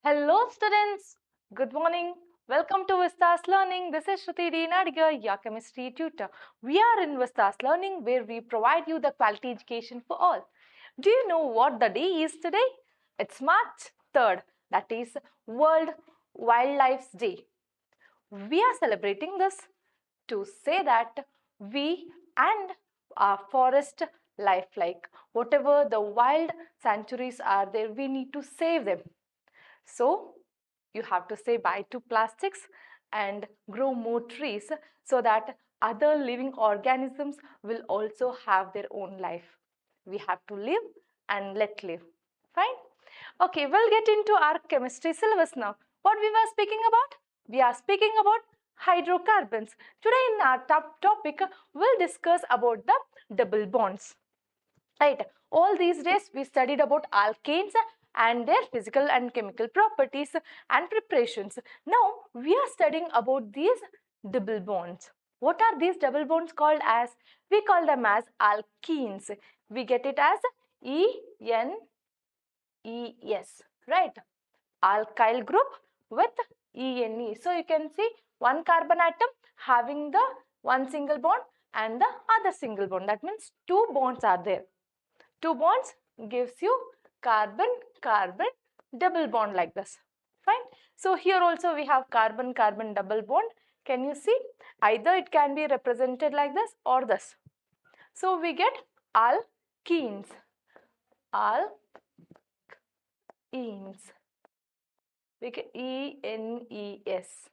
Hello students, good morning. Welcome to Vista's Learning. This is Shruti, your chemistry tutor. We are in Vista's Learning where we provide you the quality education for all. Do you know what the day is today? It's March 3rd, that is World Wildlife Day. We are celebrating this to say that we and our forest life, like whatever the wild sanctuaries are there, we need to save them. So you have to say bye to plastics and grow more trees so that other living organisms will also have their own life. We have to live and let live. Fine? Okay, we'll get into our chemistry syllabus now. What we were speaking about? We are speaking about hydrocarbons. Today in our topic, we'll discuss about the double bonds. Right. All these days we studied about alkanes and their physical and chemical properties and preparations. Now we are studying about these double bonds. What are these double bonds called as? We call them as alkenes. We get it as ENES, right? Alkyl group with ENE. So you can see one carbon atom having the one single bond and the other single bond. That means two bonds are there. Two bonds gives you carbon-carbon double bond like this. Fine. So here also we have carbon-carbon double bond. Can you see? Either it can be represented like this or this. So we get alkenes. Alkenes. We get ENES.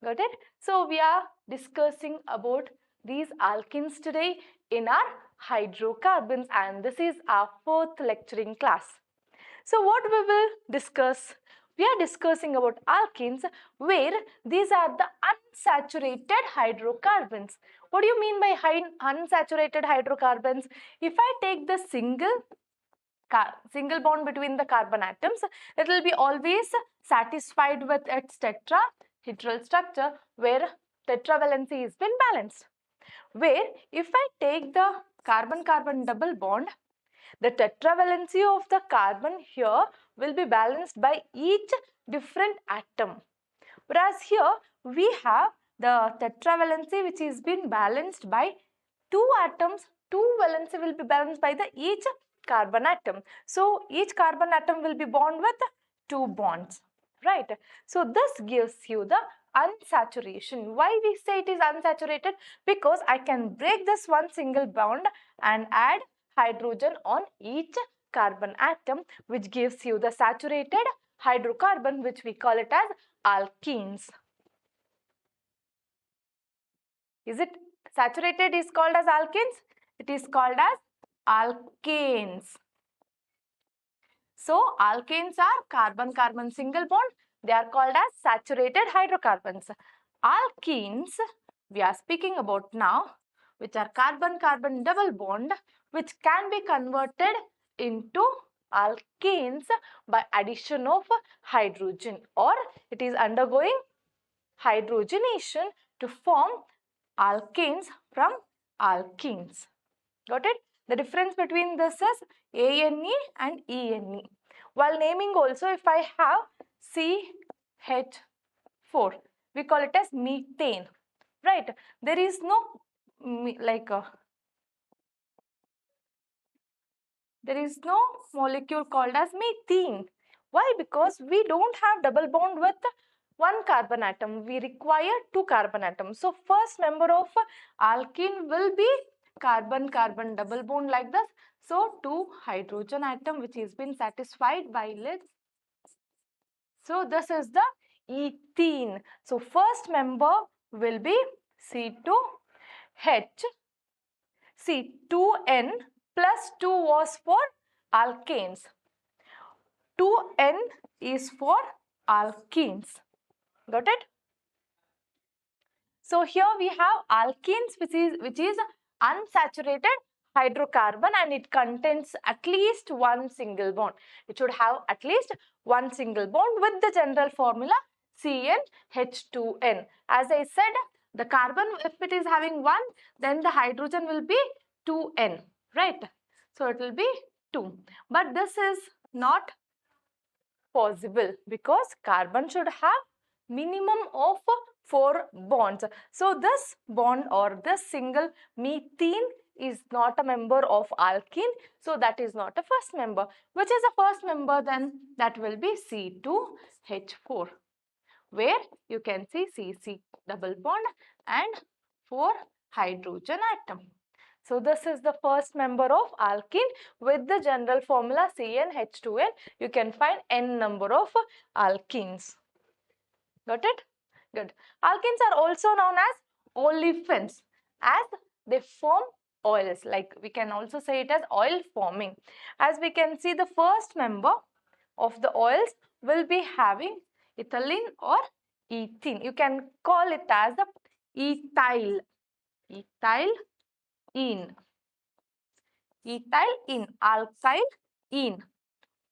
Got it? So we are discussing about these alkenes today in our hydrocarbons, and this is our fourth lecturing class. So what we will discuss? We are discussing about alkenes where these are the unsaturated hydrocarbons. What do you mean by unsaturated hydrocarbons? If I take the single bond between the carbon atoms, it will be always satisfied with its tetrahedral structure where tetravalency has been balanced. Where if I take the carbon-carbon double bond, the tetravalency of the carbon here will be balanced by each different atom. Whereas here we have the tetravalency which is been balanced by two atoms. Two valency will be balanced by the each carbon atom. So each carbon atom will be bond with two bonds, right? So this gives you the unsaturation. Why we say it is unsaturated? Because I can break this one single bond and add hydrogen on each carbon atom, which gives you the saturated hydrocarbon, which we call it as alkenes. Is it saturated is called as alkenes? It is called as alkanes. So alkanes are carbon-carbon single bond. They are called as saturated hydrocarbons. Alkenes we are speaking about now, which are carbon-carbon double bond, which can be converted into alkanes by addition of hydrogen, or it is undergoing hydrogenation to form alkanes from alkenes. Got it? The difference between this is ANE and ENE. While naming also, if I have CH4, we call it as methane, right? There is no there is no molecule called as methane. Why? Because we don't have double bond with one carbon atom. We require two carbon atoms. So first member of alkene will be carbon-carbon double bond like this. So two hydrogen atom which is been satisfied by lead. So this is the ethene. So first member will be C2H. C2N plus 2 was for alkanes. 2N is for alkenes. Got it? So here we have alkenes which is unsaturated hydrocarbon, and it contains at least one single bond. It should have at least one single bond with the general formula CnH2n. As I said, the carbon, if it is having 1, then the hydrogen will be 2n, right? So it will be 2. But this is not possible because carbon should have minimum of 4 bonds. So this bond or this single methane is not a member of alkene, so that is not a first member. Which is the first member then? That will be C2H4, where you can see CC double bond and 4 hydrogen atom. So this is the first member of alkene. With the general formula CnH2n, you can find n number of alkenes. Got it? Good. Alkenes are also known as olefins as they form oils. Like we can also say it as oil forming. As we can see, the first member of the oils will be having ethylene or ethene. You can call it as the ethyl. Ethylene. Ethylene. Alkylene.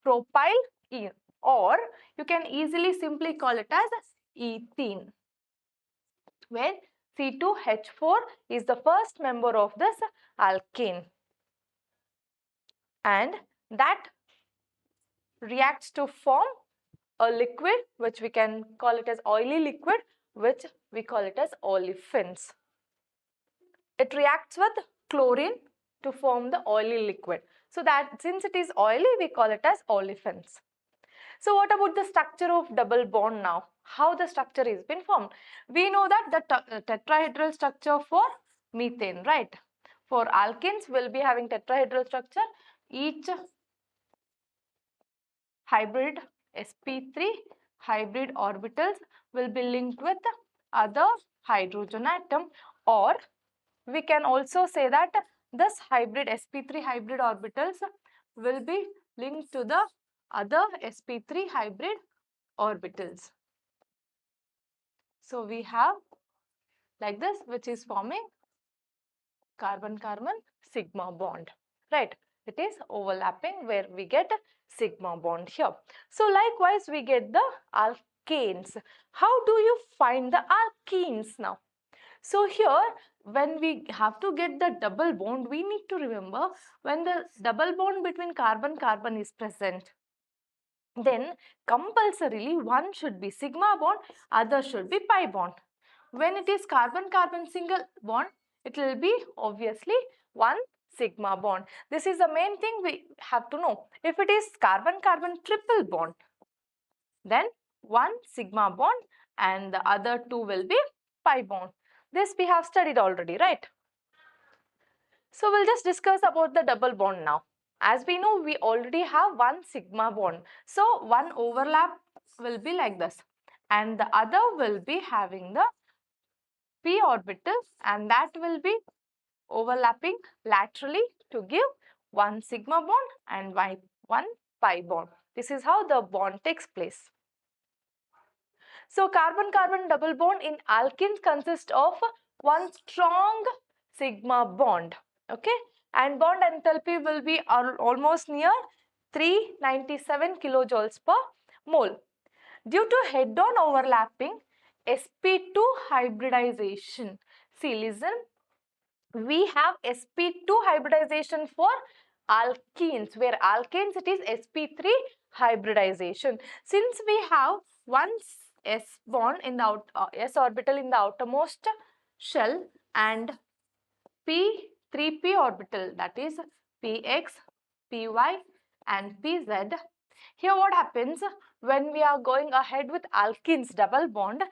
Propylene. Or you can easily simply call it as ethene, where C2H4 is the first member of this alkane, and that reacts to form a liquid which we can call it as oily liquid, which we call it as olefins. It reacts with chlorine to form the oily liquid. So that since it is oily, we call it as olefins. So what about the structure of double bond now? How the structure is been formed? We know that the tetrahedral structure for methane, right? For alkenes, we'll be having tetrahedral structure. Each hybrid sp3 hybrid orbitals will be linked with other hydrogen atom, or we can also say that this hybrid sp3 hybrid orbitals will be linked to the other sp3 hybrid orbitals. So we have like this, which is forming carbon-carbon sigma bond, right? It is overlapping where we get sigma bond here. So likewise, we get the alkanes. How do you find the alkenes now? So here, when we have to get the double bond, we need to remember when the double bond between carbon-carbon is present, then compulsorily one should be sigma bond, other should be pi bond. When it is carbon-carbon single bond, it will be obviously one sigma bond. This is the main thing we have to know. If it is carbon-carbon triple bond, then one sigma bond and the other two will be pi bond. This we have studied already, right? So we'll just discuss about the double bond now. As we know, we already have one sigma bond. So one overlap will be like this, and the other will be having the p orbital, and that will be overlapping laterally to give one sigma bond and one pi bond. This is how the bond takes place. So carbon-carbon double bond in alkenes consists of one strong sigma bond, okay, and bond enthalpy will be almost near 397 kilojoules per mole. Due to head-on overlapping sp2 hybridization, see, listen, we have sp2 hybridization for alkenes, where alkanes it is sp3 hybridization. Since we have one s bond in the s orbital in the outermost shell and p3p orbital, that is px, py and pz. Here what happens when we are going ahead with alkenes double bond,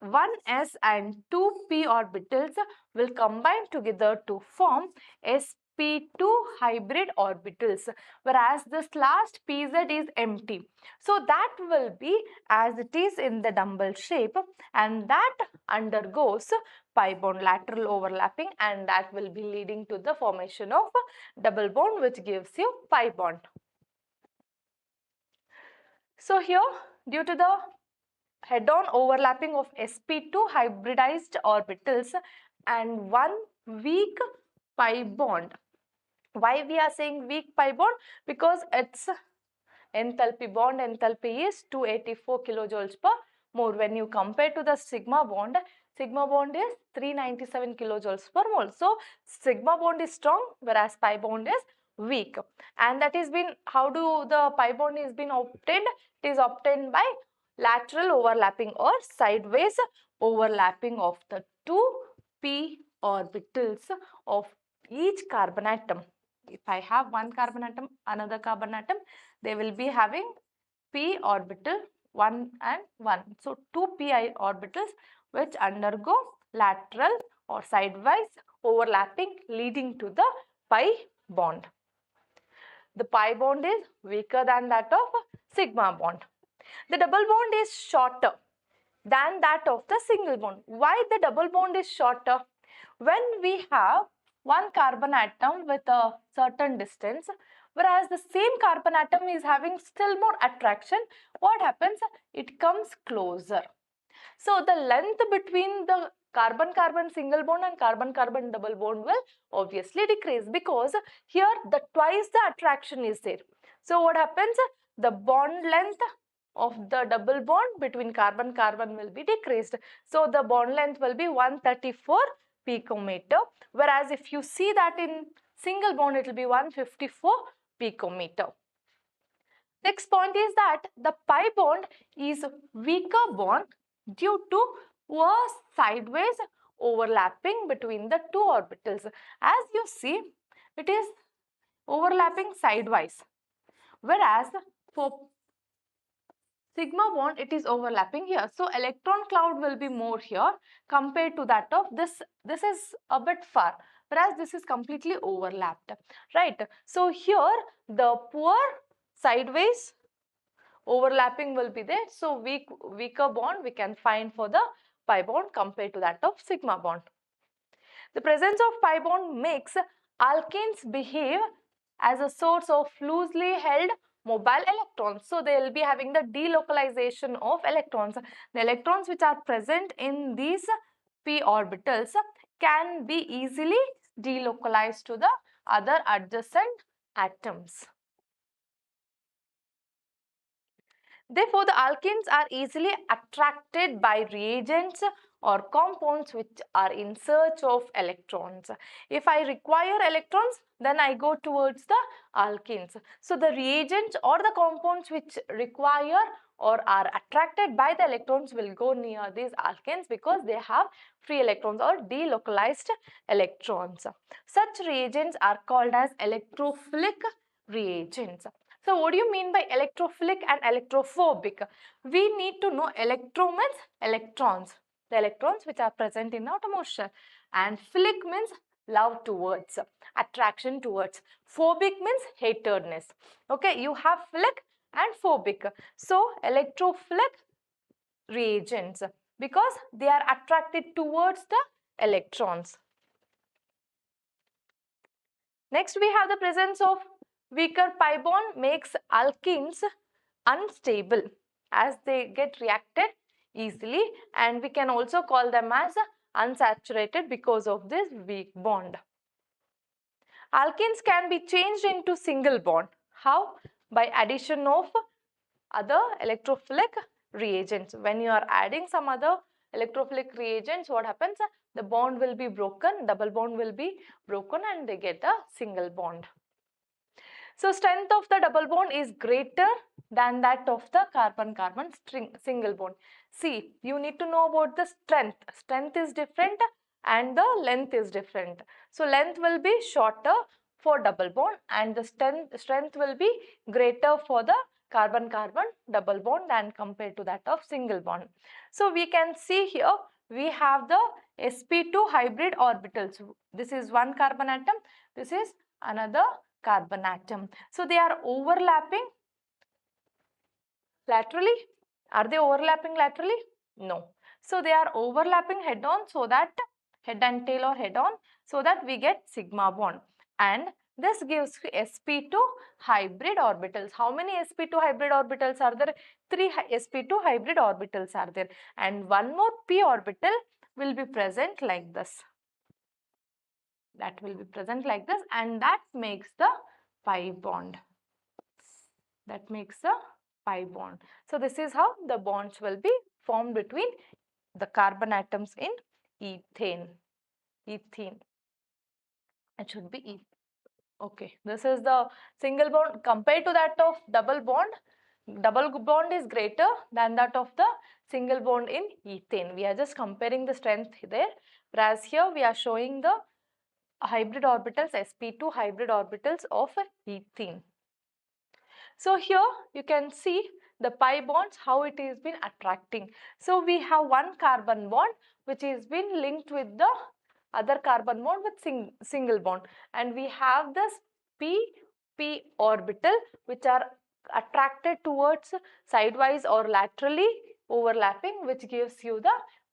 1s and 2p orbitals will combine together to form sp2 hybrid orbitals, whereas this last pz is empty. So that will be as it is in the dumbbell shape, and that undergoes pi bond lateral overlapping, and that will be leading to the formation of double bond, which gives you pi bond. So here, due to the head-on overlapping of sp2 hybridized orbitals and one weak pi bond. Why we are saying weak pi bond? Because its enthalpy, bond enthalpy is 284 kilojoules per mole. When you compare to the sigma bond is 397 kilojoules per mole. So sigma bond is strong, whereas pi bond is weak. And that is been, how do the pi bond is been obtained? It is obtained by lateral overlapping or sideways overlapping of the two p orbitals of each carbon atom. If I have one carbon atom, another carbon atom, they will be having p orbital 1 and 1. So, two pi orbitals which undergo lateral or sidewise overlapping leading to the pi bond. The pi bond is weaker than that of sigma bond. The double bond is shorter than that of the single bond. Why the double bond is shorter? When we have one carbon atom with a certain distance, whereas the same carbon atom is having still more attraction, what happens? It comes closer. So the length between the carbon-carbon single bond and carbon-carbon double bond will obviously decrease, because here the twice the attraction is there. So what happens? The bond length of the double bond between carbon-carbon will be decreased. So the bond length will be 134 picometer, whereas if you see that in single bond it will be 154 picometer. Next point is that the pi bond is weaker bond due to a sideways overlapping between the two orbitals. As you see, it is overlapping sidewise, whereas for sigma bond it is overlapping here. So electron cloud will be more here compared to that of this. This is a bit far, whereas this is completely overlapped, right? So here the poor sideways overlapping will be there. So weaker bond we can find for the pi bond compared to that of sigma bond. The presence of pi bond makes alkanes behave as a source of loosely held mobile electrons. So they will be having the delocalization of electrons. The electrons which are present in these p orbitals can be easily delocalized to the other adjacent atoms. Therefore, the alkenes are easily attracted by reagents or compounds which are in search of electrons. If I require electrons, then I go towards the alkenes. So, the reagents or the compounds which require or are attracted by the electrons will go near these alkenes because they have free electrons or delocalized electrons. Such reagents are called as electrophilic reagents. So what do you mean by electrophilic and electrophobic? We need to know electro means electrons, the electrons which are present in the outermost shell, and philic means love towards, attraction towards. Phobic means hatredness. Okay, you have philic and phobic. So electrophilic reagents because they are attracted towards the electrons. Next we have the presence of weaker pi bond makes alkenes unstable as they get reacted easily, and we can also call them as unsaturated because of this weak bond. Alkenes can be changed into single bond. How? By addition of other electrophilic reagents. When you are adding some other electrophilic reagents, what happens? The bond will be broken, double bond will be broken, and they get a single bond. So strength of the double bond is greater than that of the carbon-carbon single bond. See, you need to know about the strength. Strength is different and the length is different. So length will be shorter for double bond and the strength will be greater for the carbon-carbon double bond than compared to that of single bond. So we can see here we have the sp2 hybrid orbitals. This is one carbon atom, this is another carbon atom. So they are overlapping laterally. Are they overlapping laterally? No. So they are overlapping head on, so that head and tail or head on, so that we get sigma bond, and this gives sp2 hybrid orbitals. How many sp2 hybrid orbitals are there? 3 sp2 hybrid orbitals are there, and one more p orbital will be present like this. That will be present like this, and that makes the pi bond. That makes the pi bond. So this is how the bonds will be formed between the carbon atoms in ethane. Ethene. It should be ethene. Okay, this is the single bond compared to that of double bond. Double bond is greater than that of the single bond in ethane. We are just comparing the strength there, whereas here we are showing the hybrid orbitals, sp2 hybrid orbitals of ethene. So here you can see the pi bonds, how it has been attracting. So we have one carbon bond which is been linked with the other carbon bond with single bond, and we have this p orbital which are attracted towards sidewise or laterally overlapping, which gives you the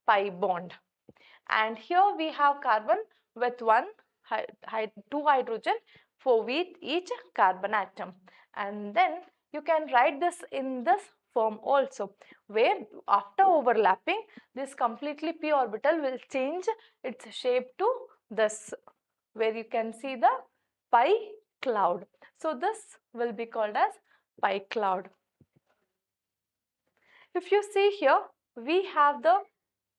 pi bond. And here we have carbon with two hydrogen for with each carbon atom. And then you can write this in this form also, where after overlapping, this completely p orbital will change its shape to this, where you can see the pi cloud. So this will be called as pi cloud. If you see here, we have the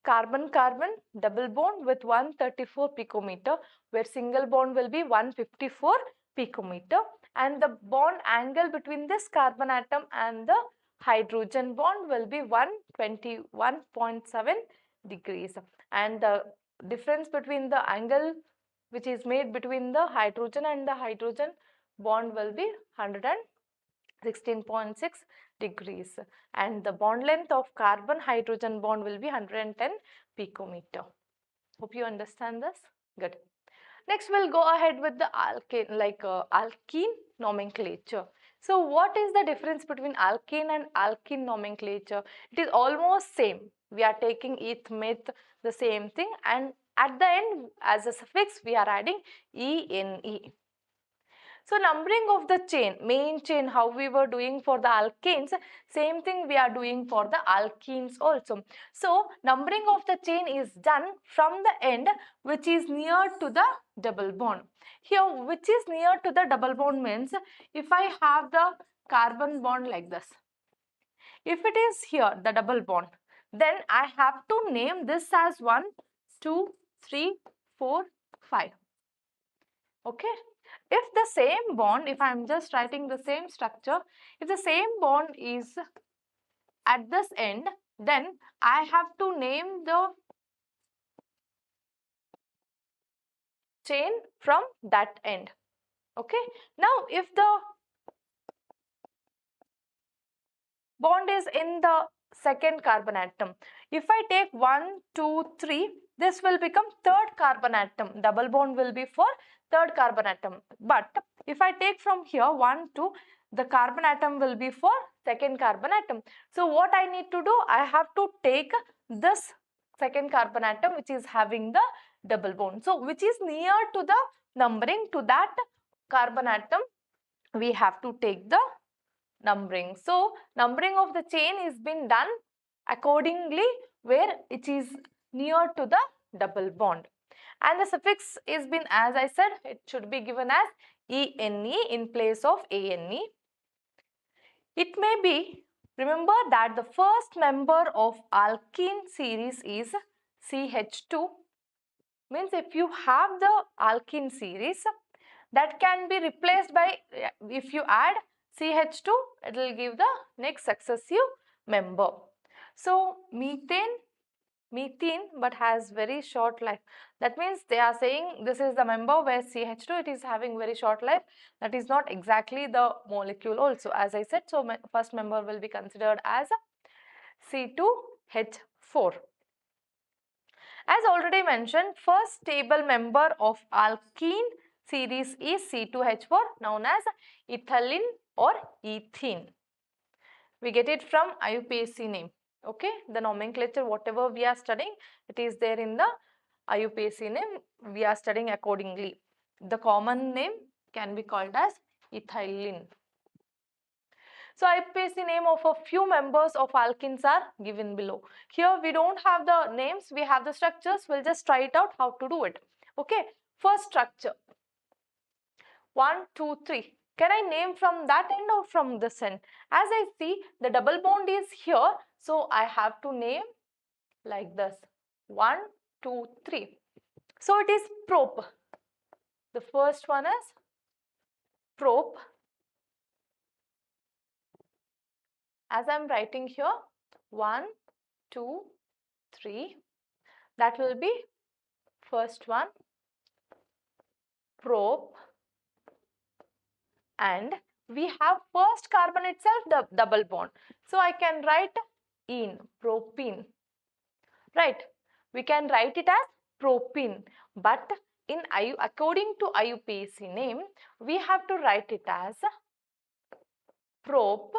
carbon-carbon double bond with 134 picometer, where single bond will be 154 picometer, and the bond angle between this carbon atom and the hydrogen bond will be 121.7 degrees, and the difference between the angle which is made between the hydrogen and the hydrogen bond will be 116.6 degrees, and the bond length of carbon hydrogen bond will be 110 picometer. Hope you understand this. Good. Next we'll go ahead with the alkene nomenclature. So what is the difference between alkane and alkene nomenclature? It is almost same. We are taking eth, meth, the same thing, and at the end as a suffix we are adding ene. So numbering of the chain, main chain, how we were doing for the alkanes, same thing we are doing for the alkenes also. So numbering of the chain is done from the end which is near to the double bond. Here which is near to the double bond means if I have the carbon bond like this, if it is here the double bond, then I have to name this as 1, 2, 3, 4, 5. Okay. If the same bond, if I am just writing the same structure, if the same bond is at this end, then I have to name the chain from that end. Okay. Now, if the bond is in the second carbon atom, if I take 1, 2, 3, this will become third carbon atom. Double bond will be for third carbon atom. But if I take from here 1, 2, the carbon atom will be for second carbon atom. So what I need to do, I have to take this second carbon atom which is having the double bond. So which is near to the numbering to that carbon atom, we have to take the numbering. So numbering of the chain is been done accordingly where it is near to the double bond. And the suffix is been, as I said, it should be given as ene in place of ane. It may be, remember that the first member of alkene series is CH2. Means if you have the alkene series, that can be replaced by, if you add CH2, it will give the next successive member. So methane but has very short life. That means they are saying this is the member where CH2 it is having very short life. That is not exactly the molecule also, as I said. So first member will be considered as C2H4. As already mentioned, first stable member of alkene series is C2H4, known as ethylene or ethene. We get it from IUPAC name. Okay, the nomenclature whatever we are studying, it is there in the IUPAC name. We are studying accordingly. The common name can be called as ethylene. So IUPAC name of a few members of alkenes are given below. Here we don't have the names, we have the structures. We'll just try it out how to do it. Okay, first structure 1, 2, 3. Can I name from that end or from this end? As I see, the double bond is here, so I have to name like this 1, 2, 3. So it is prop. The first one is prop, as I'm writing here, 1, 2, 3, that will be first one, prop, and we have first carbon itself, the double bond. So I can write in, propene, right? We can write it as propene, but according to IUPAC name, we have to write it as prop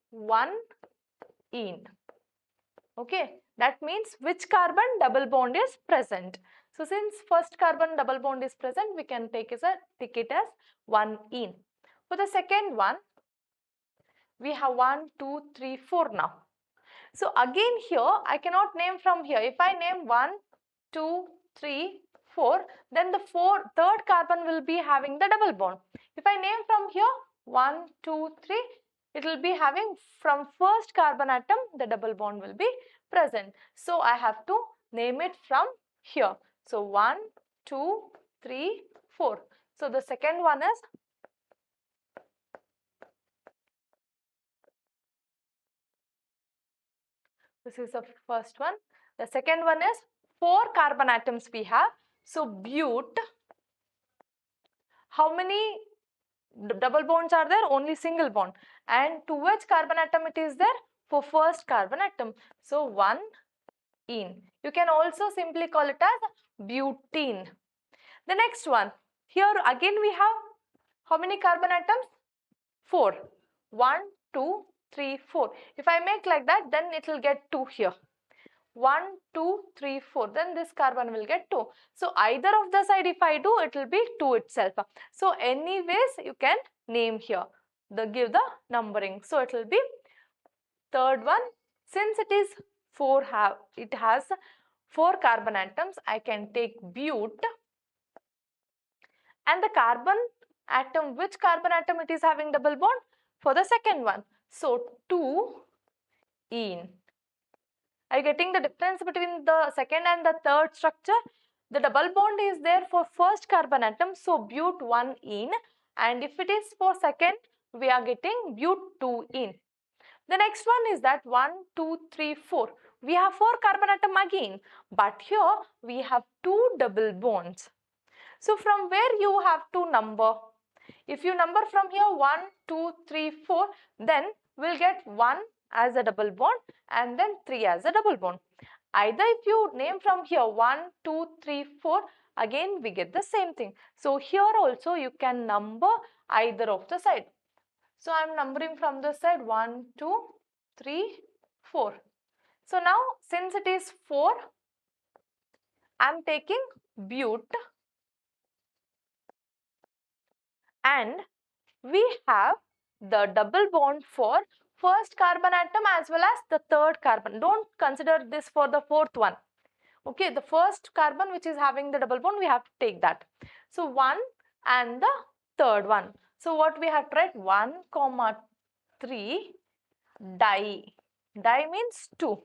1 ene. Okay, that means which carbon double bond is present. So since first carbon double bond is present, we can take it as 1 ene. For the second one, we have 1, 2, 3, 4 now. So again here, I cannot name from here. If I name 1, 2, 3, 4, then the third carbon will be having the double bond. If I name from here 1, 2, 3, it will be having from first carbon atom, the double bond will be present. So I have to name it from here. So 1, 2, 3, 4. So the second one is this is the first one. The second one is 4 carbon atoms we have. So bute, how many double bonds are there? Only single bond. And to which carbon atom it is there? For first carbon atom. So 1 ene. You can also simply call it as butene. The next one. Here again we have how many carbon atoms? 4. 1, 2, 3, 4. If I make like that, then it will get 2 here. 1, 2, 3, 4. Then this carbon will get 2. So either of the side if I do, it will be 2 itself. So anyways, you can name here. Give the numbering. So it will be third one. Since it is it has 4 carbon atoms, I can take bute. And the carbon atom, which carbon atom it is having double bond? For the second one. So 2 ene. Are you getting the difference between the second and the third structure? The double bond is there for first carbon atom, so bute 1 ene, and if it is for second, we are getting bute 2 ene. The next one is that 1, 2, 3, 4. We have 4 carbon atom again, but here we have 2 double bonds. So from where you have to number? If you number from here 1, 2, 3, 4, then we'll get 1 as a double bond and then 3 as a double bond. Either if you name from here 1, 2, 3, 4, again we get the same thing. So here also you can number either of the side. So I am numbering from this side 1, 2, 3, 4. So now since it is 4, I am taking bute. And we have the double bond for first carbon atom as well as the third carbon. Don't consider this for the fourth one. Okay, the first carbon which is having the double bond, we have to take that. So 1 and the third one. So what we have to write? 1, 3 di. Di means 2.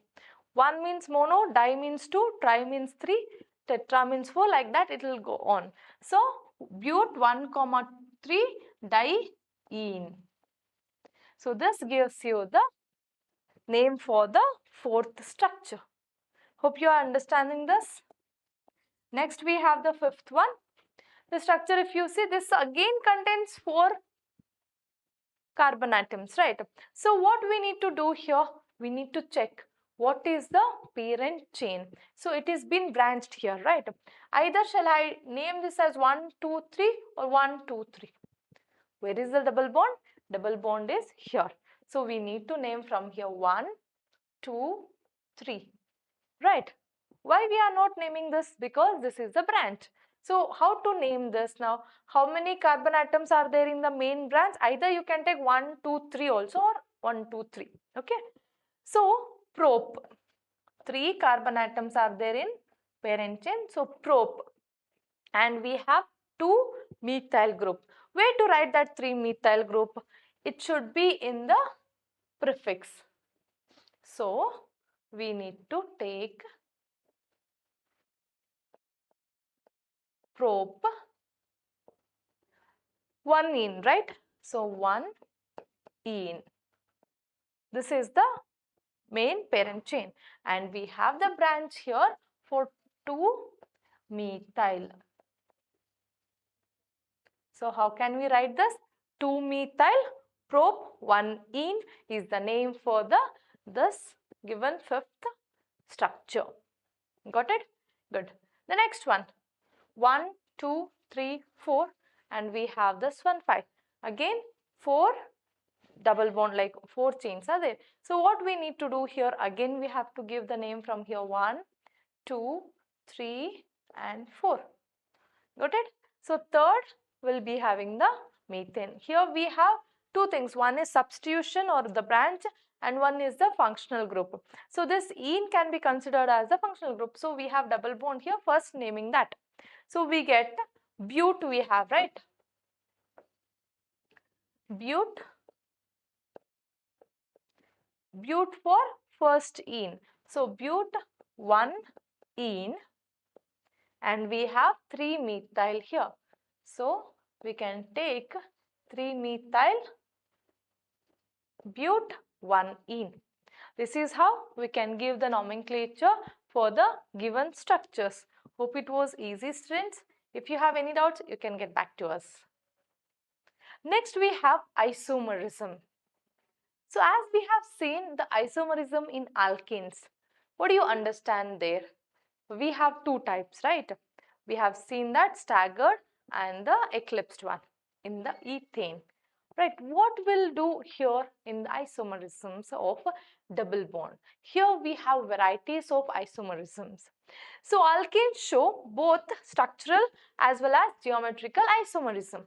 1 means mono, di means 2, tri means 3, tetra means 4, like that it will go on. So bute 1, 3 diene. So this gives you the name for the fourth structure. Hope you are understanding this. Next we have the fifth one. The structure, if you see, this again contains 4 carbon atoms, right? So what we need to do here? We need to check what is the parent chain. So it is been branched here, right? Either shall I name this as 1, 2, 3 or 1, 2, 3. Where is the double bond? Double bond is here. So we need to name from here 1, 2, 3. Right? Why we are not naming this? Because this is the branch. So how to name this now? How many carbon atoms are there in the main branch? Either you can take 1, 2, 3 also, or 1, 2, 3. Okay. So prop. 3 carbon atoms are there in parent chain. So prop. And we have 2 methyl group. Where to write that 3 methyl group? It should be in the prefix. So we need to take prop one ene, right? So one ene. This is the main parent chain, and we have the branch here for 2-methyl. So how can we write this? 2-methyl prop 1-ene is the name for this given fifth structure. Got it? Good. The next one, 1, 2, 3, 4, and we have this one 5. Again 4 double bond, like 4 chains are there. So what we need to do here, again we have to give the name from here, 1, 2, 3 and 4. Got it? So third will be having the methane. Here we have two things. One is substitution or the branch, and one is the functional group. So this ene can be considered as the functional group. So we have double bond here, first naming that. So we get bute we have, right? Bute for first ene. So bute 1-ene, and we have 3-methyl here. So we can take 3-methyl bute 1-ene. This is how we can give the nomenclature for the given structures. Hope it was easy, students. If you have any doubts, you can get back to us. Next we have isomerism. So as we have seen the isomerism in alkenes, what do you understand there? We have two types, right? We have seen that staggered and the eclipsed one in the ethane. Right, what we'll do here in the isomerisms of double bond? Here we have varieties of isomerisms. So alkenes show both structural as well as geometrical isomerism.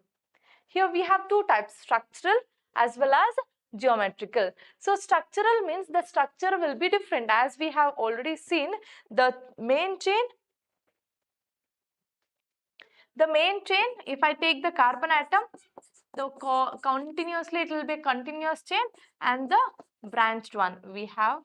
Here we have two types, structural as well as geometrical. So structural means the structure will be different, as we have already seen. The main chain, if I take the carbon atom, continuously it will be a continuous chain, and the branched one we have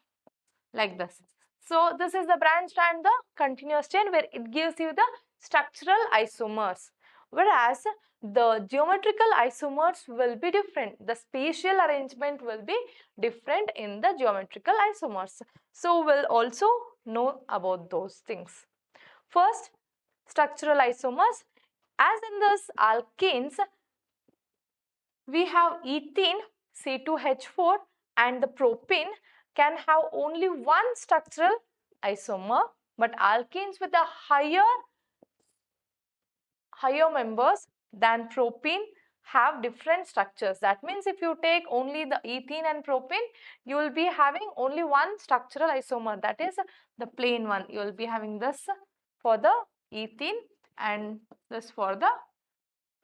like this. So this is the branched and the continuous chain, where it gives you the structural isomers, whereas the geometrical isomers will be different. The spatial arrangement will be different in the geometrical isomers. So we'll also know about those things. First, structural isomers. As in this alkenes, we have ethene, C2H4, and the propene can have only one structural isomer, but alkenes with a higher members than propene have different structures. That means if you take only the ethene and propene, you will be having only one structural isomer, that is the plain one. You will be having this for the ethene and this for the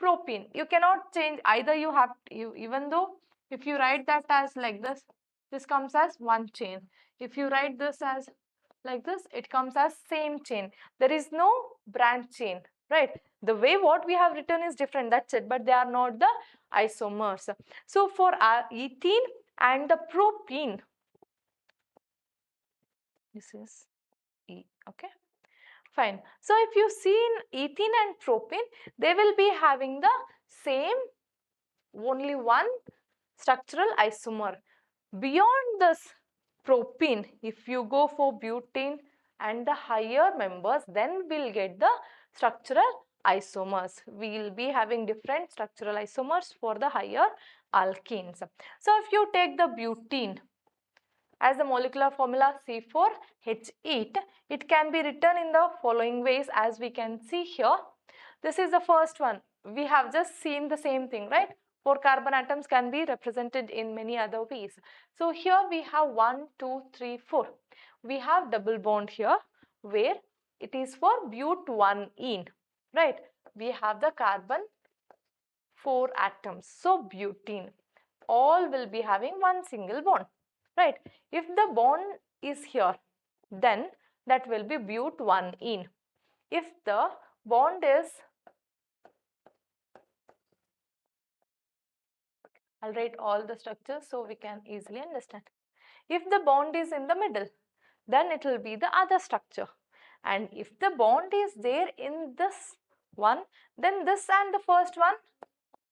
propene. You cannot change either. You have even though if you write that as like this comes as one chain. If you write this as like this, it comes as same chain. There is no branch chain, right? The way what we have written is different, that's it, but they are not the isomers. So for our ethene and the propene, this is E, okay. Fine. So if you see in ethene and propene, they will be having the same, only one structural isomer. Beyond this propene, if you go for butane and the higher members, then we'll get the structural isomers. We will be having different structural isomers for the higher alkenes. So if you take the butene, as the molecular formula C4H8, it can be written in the following ways, as we can see here. This is the first one. We have just seen the same thing, right? 4 carbon atoms can be represented in many other ways. So here we have 1, 2, 3, 4. We have double bond here, where it is for but 1-ene, right? We have the carbon 4 atoms. So butene, all will be having one single bond. Right, if the bond is here, then that will be but 1-ene. If the bond is, I'll write all the structures so we can easily understand. If the bond is in the middle, then it will be the other structure. And if the bond is there in this one, then this and the first one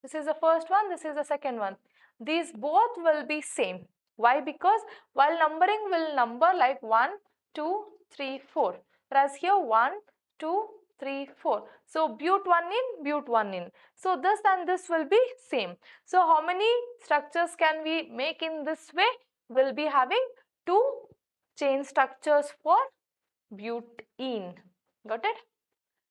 This is the first one, this is the second one. These both will be same. Why? Because while numbering will number like 1, 2, 3, 4. Whereas here 1, 2, 3, 4. So but 1 in, but 1 in. So this and this will be same. So how many structures can we make in this way? We'll be having 2 chain structures for butene. Got it?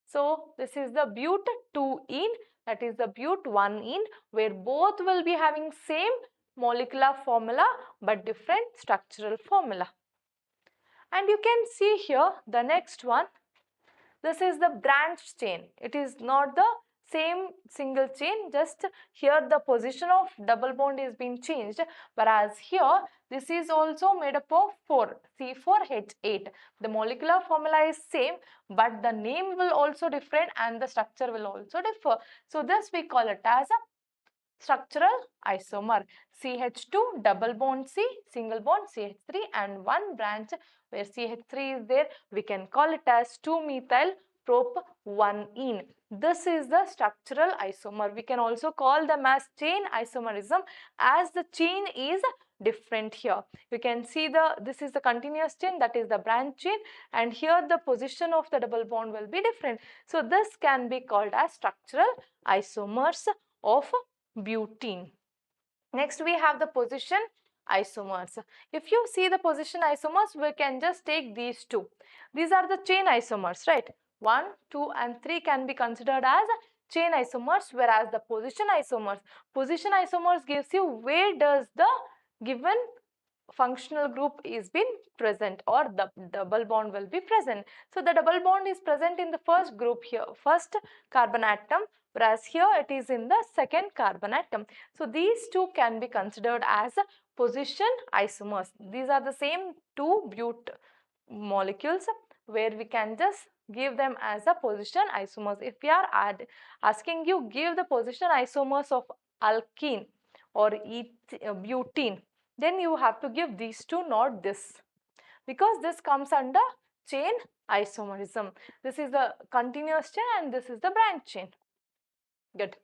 So this is the but 2-ene, that is the but 1-ene, where both will be having same molecular formula but different structural formula. And you can see here the next one. This is the branch chain. It is not the same single chain, just here the position of double bond is being changed, whereas here this is also made up of 4 C4H8. The molecular formula is same, but the name will also different and the structure will also differ. So this we call it as a structural isomer. CH2 double bond C, single bond CH3, and one branch where CH3 is there, we can call it as 2-methyl prop 1-ene. This is the structural isomer. We can also call them as chain isomerism, as the chain is different here. You can see this is the continuous chain, that is the branch chain, and here the position of the double bond will be different. So this can be called as structural isomers of butene. Next we have the position isomers. If you see the position isomers, we can just take these two. These are the chain isomers, right? 1, 2 and 3 can be considered as chain isomers, whereas the position isomers gives you where does the given functional group is been present, or the double bond will be present. So the double bond is present in the first group here, first carbon atom, whereas here it is in the second carbon atom. So these two can be considered as position isomers. These are the same two but molecules where we can just give them as a position isomers. If we are asking you give the position isomers of alkene or butene, then you have to give these two, not this, because this comes under chain isomerism. This is the continuous chain and this is the branch chain. Good.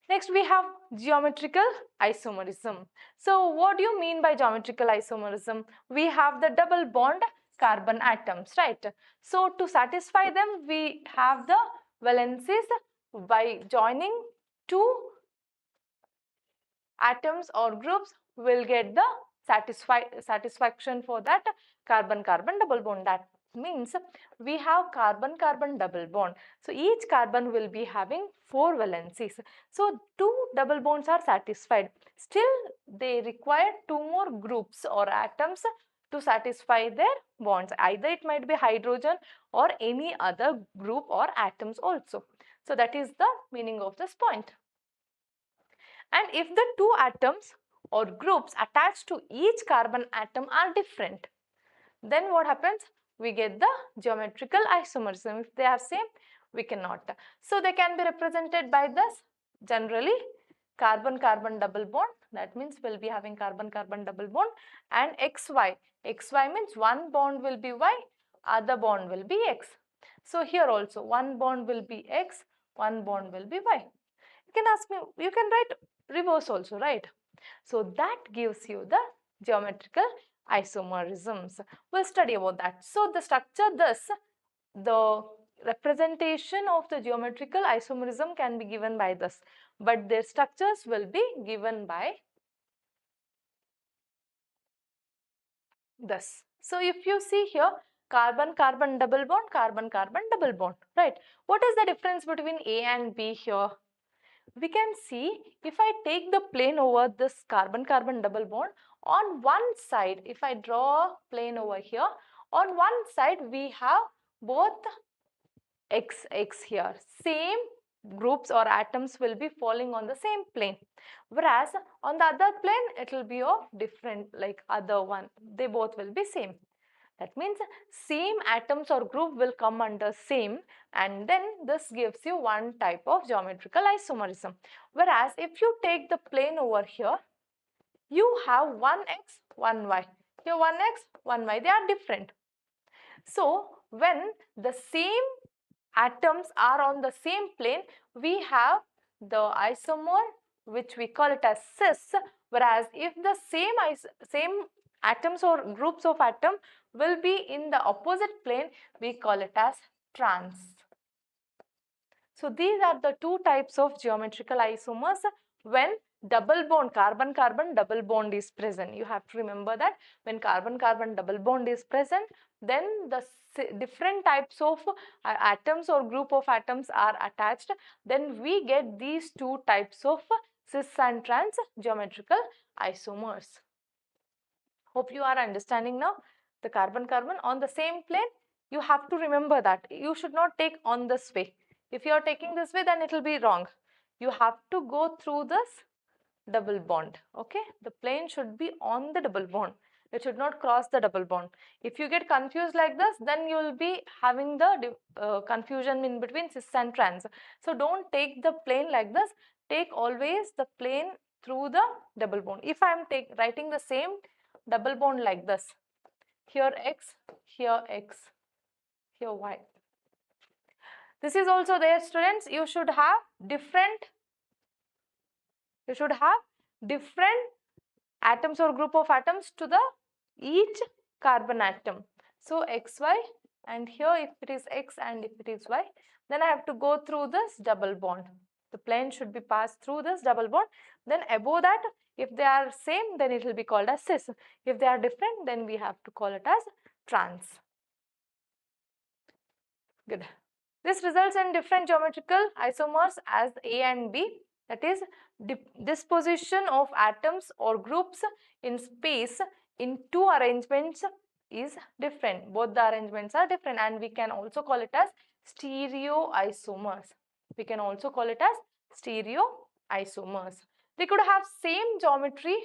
Next we have geometrical isomerism. So what do you mean by geometrical isomerism? We have the double bond carbon atoms, right? So to satisfy them, we have the valencies by joining two atoms or groups will get the satisfaction for that carbon-carbon double bond. That means we have carbon-carbon double bond. So each carbon will be having 4 valencies. So 2 double bonds are satisfied. Still they require 2 more groups or atoms to satisfy their bonds. Either it might be hydrogen or any other group or atoms also. So that is the meaning of this point. And if the 2 atoms or groups attached to each carbon atom are different, then what happens? We get the geometrical isomerism. If they are same, we cannot. So they can be represented by this, generally carbon-carbon double bond. That means we'll be having carbon-carbon double bond, and XY. XY means one bond will be Y, other bond will be X. So here also one bond will be X, one bond will be Y. You can ask me, you can write reverse also, right? So that gives you the geometrical isomerisms. We'll study about that. So the structure the representation of the geometrical isomerism can be given by this, but their structures will be given by this. So if you see here, carbon-carbon double bond, carbon-carbon double bond, right? What is the difference between A and B here? We can see if I take the plane over this carbon-carbon double bond, on one side, if I draw a plane over here, on one side we have both X here. Same groups or atoms will be falling on the same plane. Whereas on the other plane, it will be of different, like other one. They both will be same. That means same atoms or group will come under same, and then this gives you one type of geometrical isomerism. Whereas if you take the plane over here, you have one X, one Y. Here one X, one Y, they are different. So when the same atoms are on the same plane, we have the isomer, which we call it as cis, whereas if the same atoms or groups of atom will be in the opposite plane, we call it as trans. So these are the two types of geometrical isomers when double bond, carbon-carbon double bond is present. You have to remember that when carbon-carbon double bond is present, then the different types of atoms or group of atoms are attached. Then we get these two types of cis and trans geometrical isomers. Hope you are understanding now. The carbon-carbon on the same plane, you have to remember that. You should not take on this way. If you are taking this way, then it will be wrong. You have to go through this double bond. Okay, the plane should be on the double bond. It should not cross the double bond. If you get confused like this, then you will be having the confusion in between cis and trans. So don't take the plane like this. Take always the plane through the double bond. If I am writing the same double bond like this, here X, here X, here Y. This is also there, students. You should have different atoms or group of atoms to the each carbon atom. So XY, and here if it is X and if it is Y, then I have to go through this double bond. The plane should be passed through this double bond. Then above that, if they are same, then it will be called as cis. If they are different, then we have to call it as trans. Good. This results in different geometrical isomers as A and B. That is, disposition of atoms or groups in space in two arrangements is different. Both the arrangements are different, and we can also call it as stereoisomers. We can also call it as stereoisomers. They could have same geometry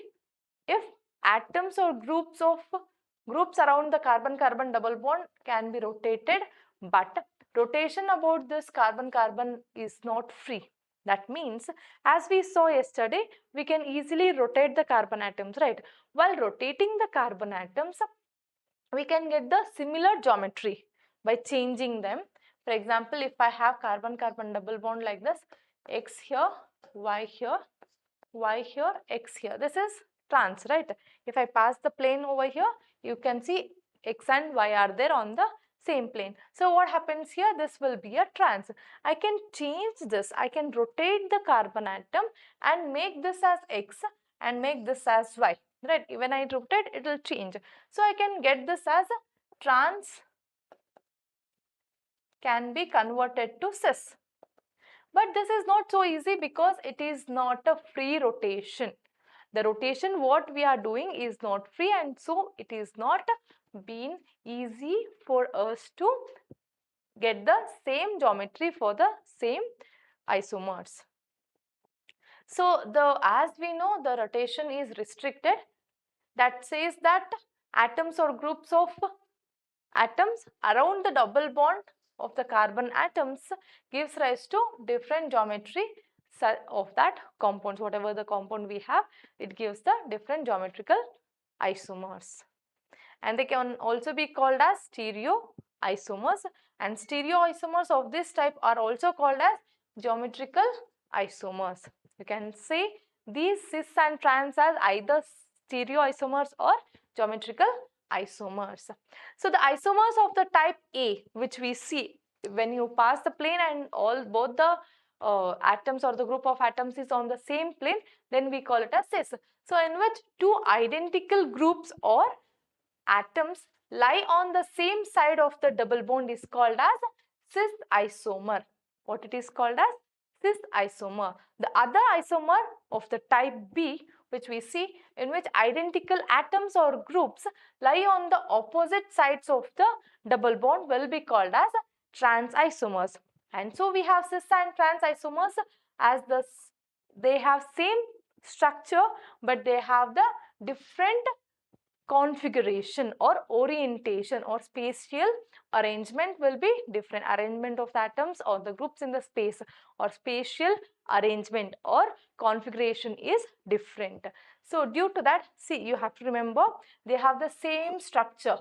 if atoms or groups around the carbon-carbon double bond can be rotated, but rotation about this carbon-carbon is not free. That means, as we saw yesterday, we can easily rotate the carbon atoms, right? While rotating the carbon atoms, we can get the similar geometry by changing them. For example, if I have carbon-carbon double bond like this, X here, Y here, Y here, X here. This is trans, right? If I pass the plane over here, you can see X and Y are there on the same plane. So what happens here? This will be a trans. I can change this. I can rotate the carbon atom and make this as X and make this as Y, right? When I rotate, it will change. So I can get this as a trans can be converted to cis. But this is not so easy because it is not a free rotation. The rotation what we are doing is not free, and so it is not been easy for us to get the same geometry for the same isomers. So as we know, the rotation is restricted. That says that atoms or groups of atoms around the double bond of the carbon atoms gives rise to different geometry of that compounds. Whatever the compound we have, it gives the different geometrical isomers. And they can also be called as stereoisomers, and stereoisomers of this type are also called as geometrical isomers. You can say these cis and trans as either stereoisomers or geometrical isomers. So the isomers of the type A, which we see when you pass the plane and both the atoms or the group of atoms is on the same plane, then we call it as cis. So in which two identical groups or atoms lie on the same side of the double bond is called as cis isomer. What it is called as? Cis isomer. The other isomer of the type B, which we see, in which identical atoms or groups lie on the opposite sides of the double bond, will be called as trans isomers. And so we have cis and trans isomers as they have same structure, but they have the different configuration or orientation or spatial arrangement will be different. Arrangement of the atoms or the groups in the space or spatial arrangement or configuration is different. So due to that, see, you have to remember they have the same structure.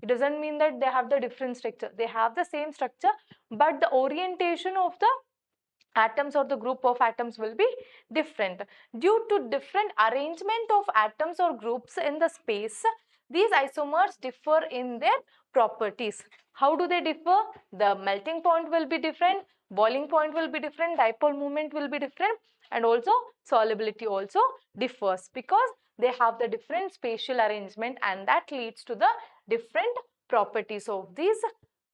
It doesn't mean that they have the different structure. They have the same structure, but the orientation of the atoms or the group of atoms will be different. Due to different arrangement of atoms or groups in the space, these isomers differ in their properties. How do they differ? The melting point will be different, boiling point will be different, dipole moment will be different, and also solubility also differs because they have the different spatial arrangement, and that leads to the different properties of these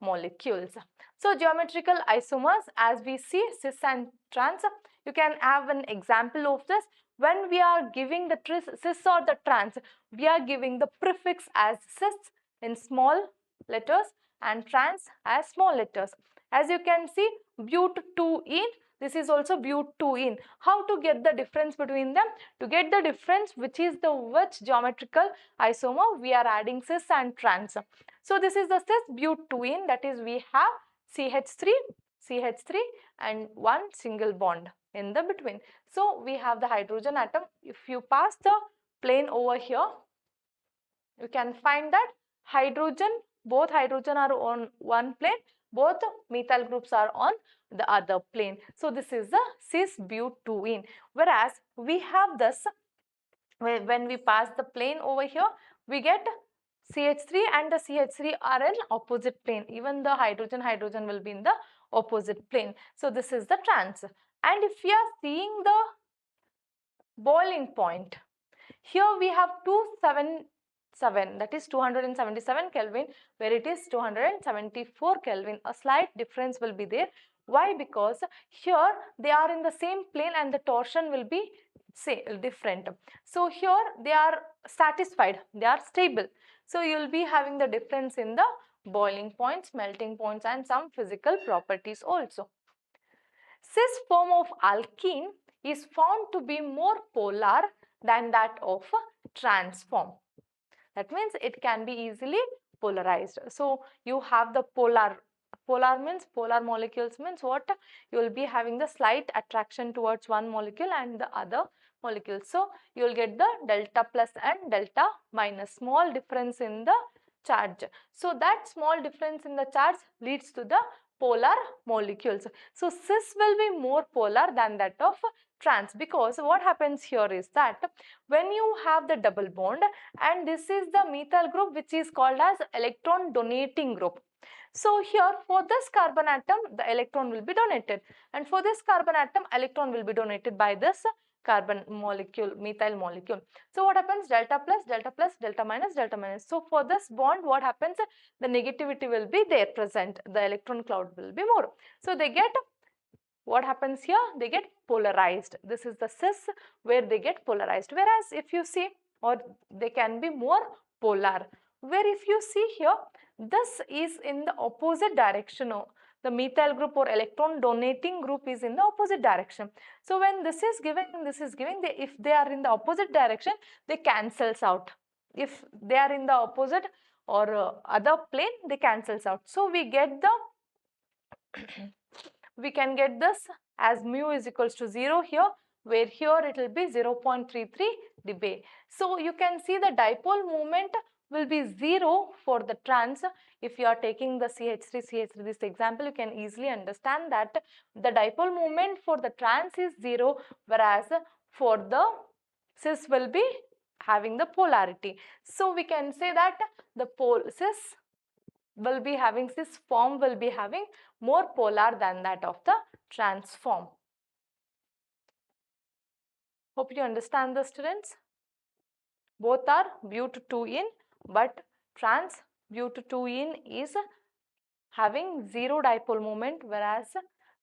molecules. So geometrical isomers, as we see cis and trans, you can have an example of this. When we are giving the cis or the trans, we are giving the prefix as cis in small letters and trans as small letters. As you can see, but2ene, this is also but2ene. How to get the difference between them? To get the difference, which is the which geometrical isomer, we are adding cis and trans. So this is the cis but2ene, that is we have CH3 and one single bond in the between. So we have the hydrogen atom. If you pass the plane over here, you can find that both hydrogen are on one plane, both methyl groups are on the other plane. So this is the cis but2ene. Whereas we have this, when we pass the plane over here, we get CH3 and the CH3 are in opposite plane. Even the hydrogen will be in the opposite plane. So this is the trans. And if we are seeing the boiling point, here we have 277, that is 277 Kelvin, where it is 274 Kelvin. A slight difference will be there. Why? Because here they are in the same plane and the torsion will be different. So here they are satisfied, they are stable. So you will be having the difference in the boiling points, melting points, and some physical properties also. Cis form of alkene is found to be more polar than that of trans form. That means it can be easily polarized. So you have the polar means polar molecules means what? You will be having the slight attraction towards one molecule and the other molecule. So you will get the delta plus and delta minus, small difference in the charge. So that small difference in the charge leads to the polar molecules. So cis will be more polar than that of trans, because what happens here is that when you have the double bond, and this is the methyl group which is called as electron donating group. So here for this carbon atom the electron will be donated, and for this carbon atom electron will be donated by this carbon molecule, methyl molecule. So what happens? Delta plus, delta minus, delta minus. So for this bond what happens? The negativity will be there present, the electron cloud will be more. So they get, what happens here? They get polarized. This is the cis where they get polarized. Whereas if you see, or they can be more polar, where if you see here, this is in the opposite direction. The methyl group or electron donating group is in the opposite direction. So when this is given, if they are in the opposite direction, they cancels out. If they are in the opposite or other plane, they cancels out. So we get the we can get this as mu is equals to 0 here, where here it will be 0.33 dB. So you can see the dipole moment will be 0 for the trans. If you are taking the CH3, this example, you can easily understand that the dipole moment for the trans is 0, whereas for the cis will be having the polarity. So we can say that the cis will be having, cis form will be having more polar than that of the trans form. Hope you understand this, students. Both are but2ene, but trans but2ene is having 0 dipole moment, whereas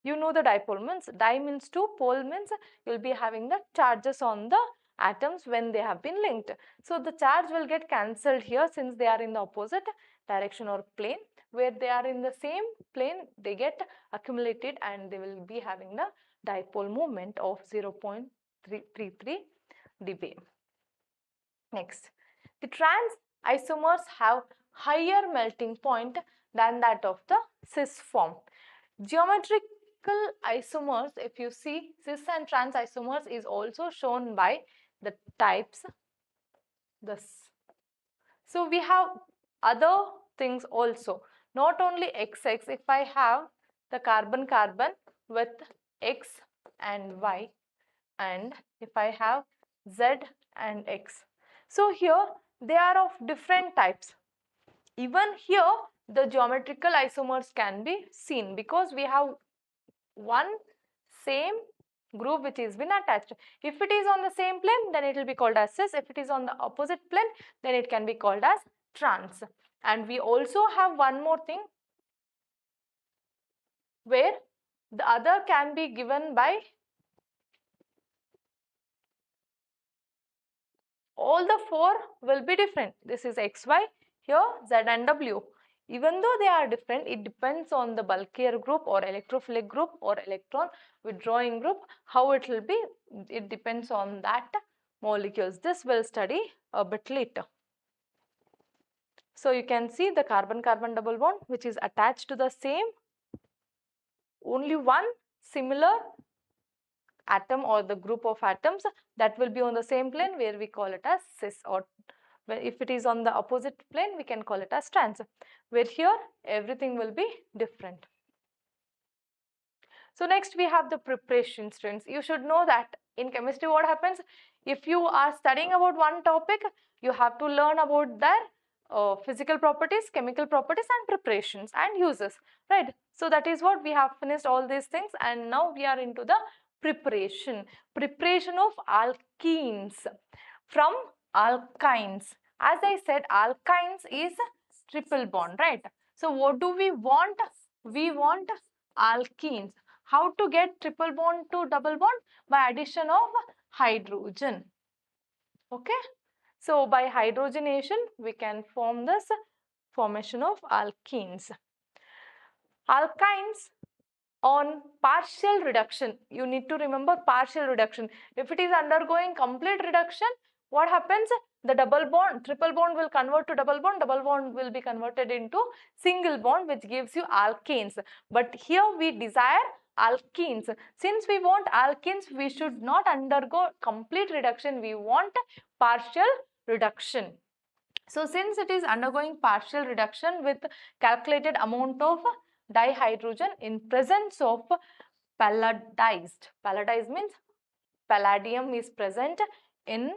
you know the dipole means, di means 2, pole means you will be having the charges on the atoms when they have been linked. So the charge will get cancelled here since they are in the opposite direction or plane. Where they are in the same plane, they get accumulated and they will be having the dipole moment of 0.333 dB. Next, the trans isomers have higher melting point than that of the cis form. Geometrical isomers, if you see, cis and trans isomers is also shown by the types this. So we have other things also, not only XX. If I have the carbon with X and Y, and if I have Z and X. So here they are of different types. Even here the geometrical isomers can be seen because we have one same group which is been attached. If it is on the same plane, then it will be called as cis. If it is on the opposite plane, then it can be called as trans. And we also have one more thing where the other can be given by all the four will be different. This is XY, here Z and W. Even though they are different, it depends on the bulkier group or electrophilic group or electron withdrawing group, how it will be. It depends on that molecules. This we'll study a bit later. So you can see the carbon-carbon double bond which is attached to the same, only one similar atom or the group of atoms that will be on the same plane, where we call it as cis, or if it is on the opposite plane we can call it as trans, where here everything will be different. So next we have the preparation, students. You should know that in chemistry what happens, if you are studying about one topic, you have to learn about their physical properties, chemical properties and preparations and uses, right? So that is what we have finished all these things, and now we are into the preparation of alkenes from alkynes. As I said, alkynes is triple bond, right? So what do we want? We want alkenes. How to get triple bond to double bond? By addition of hydrogen. Okay. So by hydrogenation, we can form this formation of alkenes. Alkynes on partial reduction. You need to remember partial reduction. If it is undergoing complete reduction, what happens? The double bond, triple bond will convert to double bond will be converted into single bond, which gives you alkanes. But here we desire alkenes. Since we want alkenes, we should not undergo complete reduction. We want partial reduction. So since it is undergoing partial reduction with calculated amount of dihydrogen in presence of palladized. Palladized means palladium is present in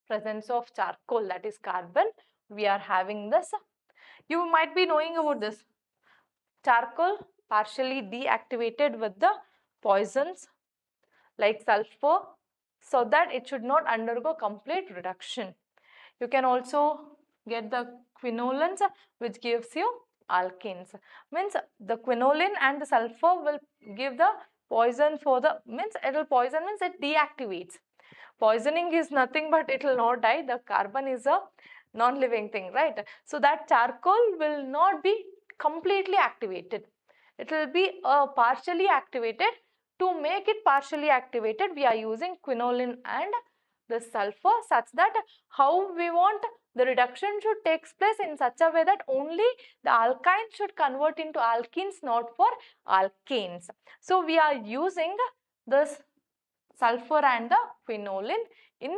presence of charcoal, that is carbon. We are having this. You might be knowing about this. Charcoal partially deactivated with the poisons like sulfur, so that it should not undergo complete reduction. You can also get the quinolines, which gives you alkenes. Means the quinoline and the sulfur will give the poison for the, means it will poison means it deactivates. Poisoning is nothing but it will not die. The carbon is a non-living thing, right? So that charcoal will not be completely activated. It will be partially activated. To make it partially activated, we are using quinoline and the sulfur, such that how we want the reduction should take place in such a way that only the alkyne should convert into alkenes, not for alkanes. So we are using this sulfur and the quinoline in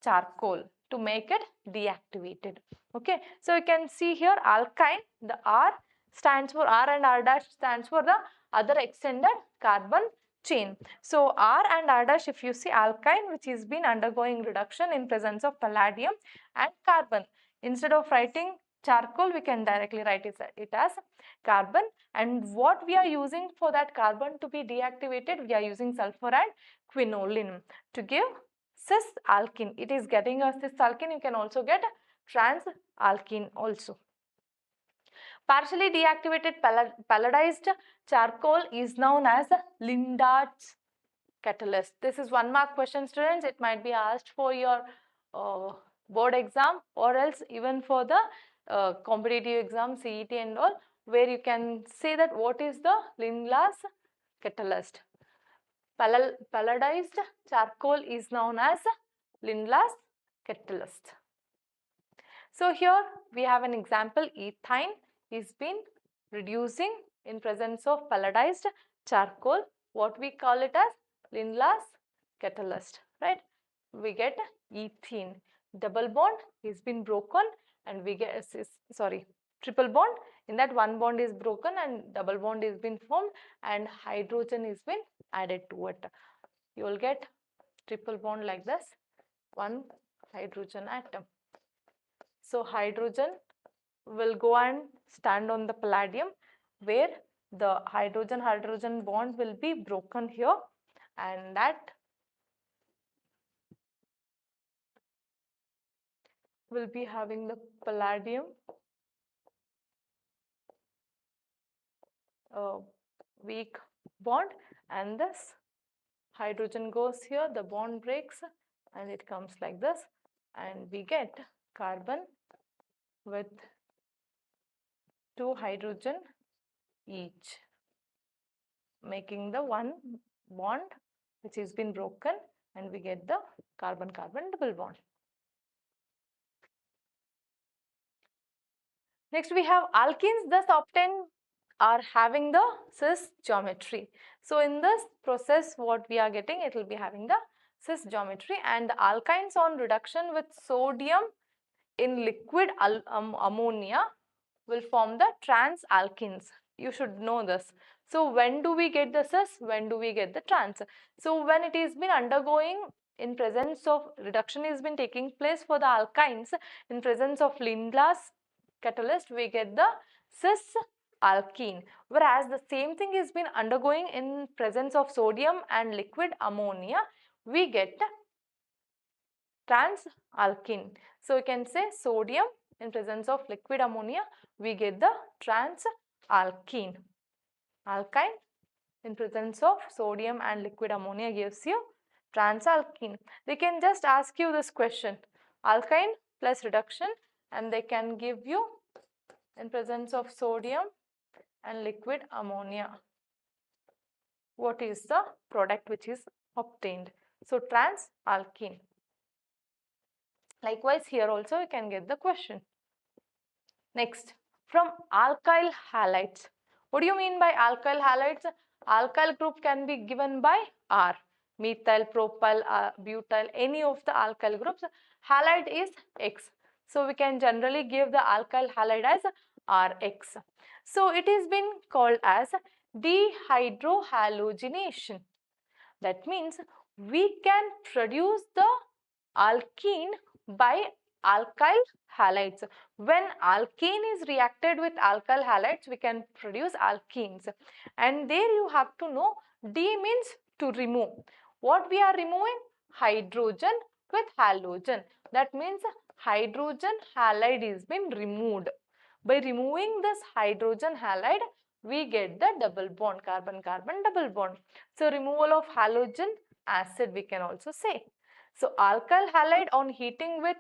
charcoal to make it deactivated. Okay, so you can see here alkyne, the R stands for R and R dash stands for the other extended carbon chain. So R and R dash, if you see alkyne which is been undergoing reduction in presence of palladium and carbon, instead of writing charcoal we can directly write it as carbon. And what we are using for that carbon to be deactivated, we are using sulfur and quinoline to give cis alkene. It is getting a cis alkene. You can also get trans alkene also. Partially deactivated palladized charcoal is known as Lindes Catalyst. This is 1 mark question, students. It might be asked for your board exam, or else even for the competitive exam, CET and all, where you can say that what is the Lindes Catalyst. Palladized charcoal is known as Lindes Catalyst. So here we have an example. Ethine is been reducing in presence of palladized charcoal. What we call it as Lindes Catalyst, right? We get ethene. Double bond is been broken and we get, triple bond In that, one bond is broken and double bond is been formed and hydrogen is been added to it. You will get triple bond like this, one hydrogen atom. So hydrogen will go and stand on the palladium, where the hydrogen bond will be broken here, and that will be having the palladium weak bond, and this hydrogen goes here, the bond breaks and it comes like this, and we get carbon with 2 hydrogen each, making the one bond which has been broken, and we get the carbon-carbon double bond. Next we have alkenes thus obtained are having the cis geometry. So in this process what we are getting, it will be having the cis geometry, and the alkynes on reduction with sodium in liquid ammonia will form the trans alkenes. You should know this. So when do we get the cis? When do we get the trans? So when it is been undergoing in presence of reduction is been taking place for the alkynes in presence of Lindes Catalyst, we get the cis alkene, whereas the same thing is been undergoing in presence of sodium and liquid ammonia, we get trans alkene. So you can say sodium in presence of liquid ammonia, we get the trans alkene. Alkyne in presence of sodium and liquid ammonia gives you trans alkene. They can just ask you this question, alkyne plus reduction, and they can give you in presence of sodium and liquid ammonia, what is the product which is obtained? So trans alkene. Likewise here also you can get the question. Next, from alkyl halides. What do you mean by alkyl halides? Alkyl group can be given by R. Methyl, propyl, butyl, any of the alkyl groups. Halide is X. So we can generally give the alkyl halide as Rx. So it is been called as dehydrohalogenation. That means we can produce the alkene by alkyl halides. When alkane is reacted with alkyl halides, we can produce alkenes. And there you have to know, D means to remove. What we are removing? Hydrogen with halogen. That means hydrogen halide is been removed. By removing this hydrogen halide, we get the double bond, carbon-carbon double bond. So removal of halogen acid we can also say. So alkyl halide on heating with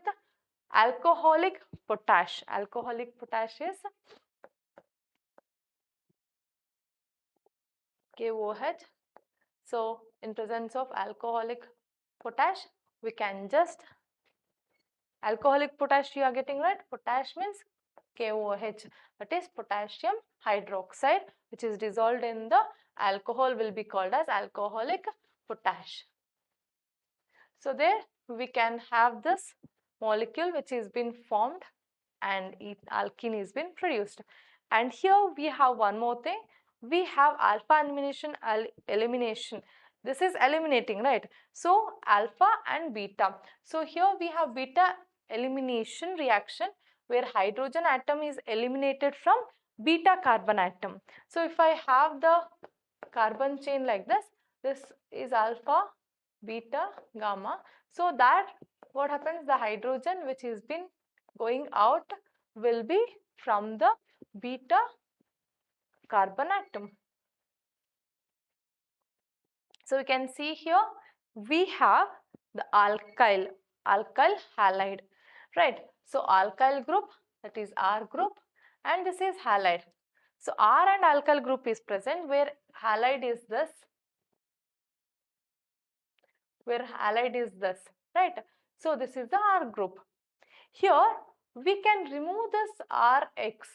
alcoholic potash. Alcoholic potash is KOH. So in presence of alcoholic potash, we can just alcoholic potash you are getting, right? Potash means KOH, that is potassium hydroxide, which is dissolved in the alcohol, will be called as alcoholic potash. So there we can have this molecule which is been formed and alkene is been produced. And here we have one more thing. We have alpha elimination. This is eliminating, right? So alpha and beta. So here we have beta elimination reaction where hydrogen atom is eliminated from beta carbon atom. So if I have the carbon chain like this, this is alpha, beta, gamma. So that what happens, the hydrogen which is been going out will be from the beta carbon atom. So we can see here we have the alkyl halide, right? So alkyl group, that is R group, and this is halide. So R and alkyl group is present where halide is this, right? So this is the R group. Here we can remove this Rx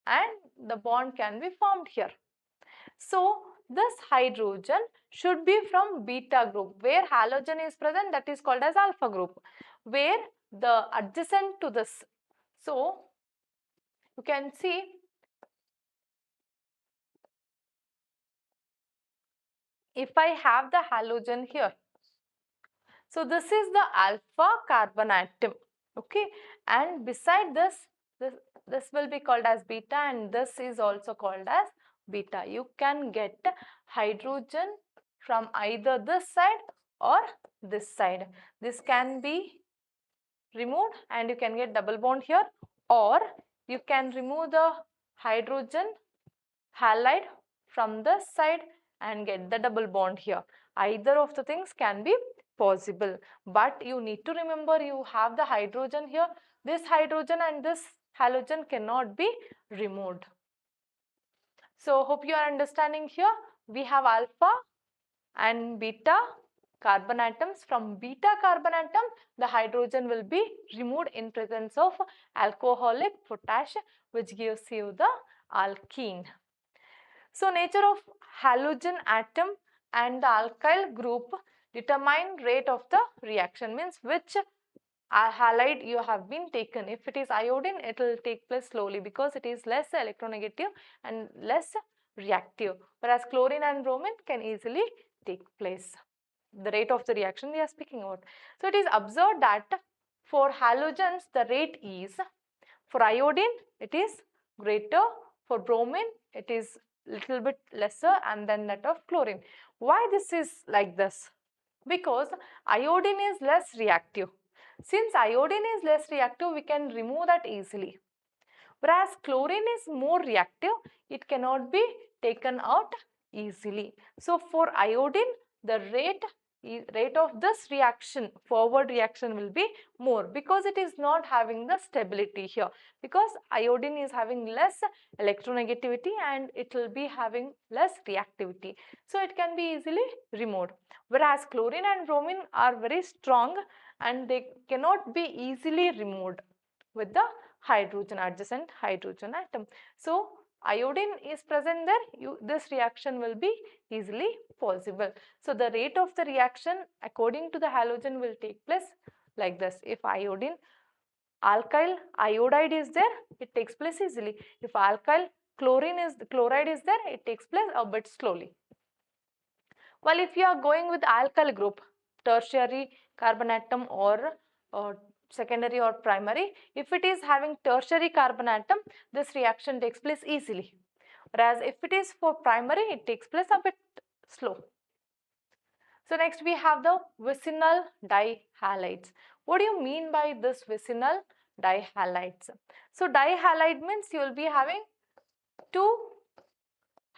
and the bond can be formed here. So this hydrogen should be from beta group, where halogen is present, that is called as alpha group, where the adjacent to this. So you can see if I have the halogen here, so this is the alpha carbon atom, okay, and beside this will be called as beta, and this is also called as beta. You can get hydrogen from either this side or this side. This can be removed and you can get double bond here, or you can remove the hydrogen halide from this side and get the double bond here. Either of the things can be possible, but you need to remember you have the hydrogen here. This hydrogen and this halogen cannot be removed. So hope you are understanding here. We have alpha and beta carbon atoms. From beta carbon atom, the hydrogen will be removed in presence of alcoholic potash, which gives you the alkene. So nature of halogen atom and the alkyl group determine rate of the reaction, means which halide you have been taken. If it is iodine, it will take place slowly because it is less electronegative and less reactive, whereas chlorine and bromine can easily take place. The rate of the reaction we are speaking about. So it is observed that for halogens the rate is, for iodine it is greater, for bromine it is little bit lesser, and then that of chlorine. Why this is like this? Because iodine is less reactive. Since iodine is less reactive, we can remove that easily. Whereas chlorine is more reactive, it cannot be taken out easily. So for iodine, the rate of this reaction, forward reaction, will be more because it is not having the stability here, because iodine is having less electronegativity and it will be having less reactivity. So it can be easily removed. Whereas chlorine and bromine are very strong and they cannot be easily removed with the hydrogen, adjacent hydrogen atom. So iodine is present there, this reaction will be easily possible. So the rate of the reaction according to the halogen will take place like this. If iodine alkyl iodide is there, it takes place easily. If alkyl chloride is there, it takes place a bit slowly. Well, if you are going with alkyl group, tertiary carbon atom or secondary or primary, if it is having tertiary carbon atom, this reaction takes place easily. Whereas if it is for primary, it takes place a bit slow. So next we have the vicinal dihalides. What do you mean by this vicinal dihalides? So dihalide means you will be having two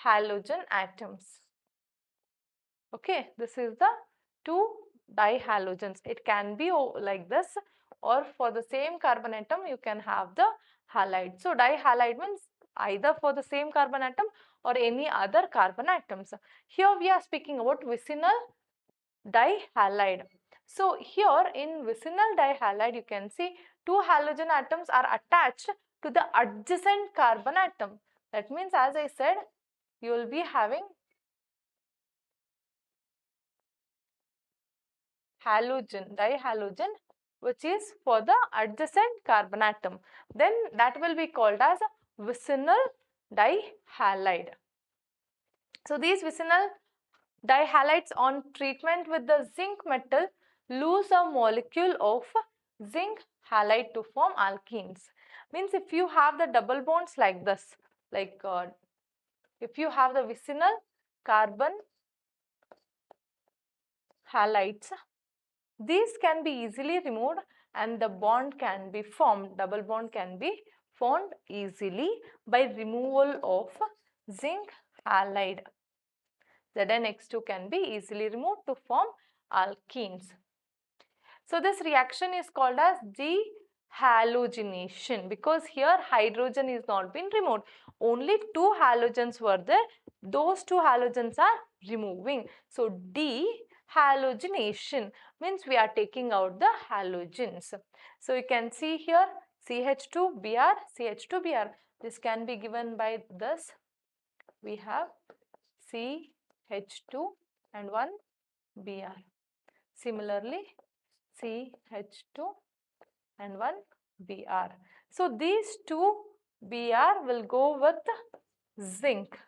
halogen atoms. Okay, this is the two dihalogens. It can be like this, or for the same carbon atom you can have the halide. So dihalide means either for the same carbon atom or any other carbon atoms. Here we are speaking about vicinal dihalide. So here in vicinal dihalide you can see two halogen atoms are attached to the adjacent carbon atom. That means, as I said, you will be having halogen, dihalogen, which is for the adjacent carbon atom. Then that will be called as vicinal dihalide. So these vicinal dihalides on treatment with the zinc metal lose a molecule of zinc halide to form alkenes. Means if you have the double bonds like this, like if you have the vicinal carbon halides, these can be easily removed and the bond can be formed, double bond can be formed easily by removal of zinc halide. ZnX2 can be easily removed to form alkenes. So this reaction is called as dehalogenation because here hydrogen is not been removed. Only two halogens were there. Those two halogens are removing. So dehalogenation means we are taking out the halogens. So you can see here CH2Br, CH2Br. This can be given by this. We have CH2 and one Br. Similarly, CH2 and one Br. So these two Br will go with zinc.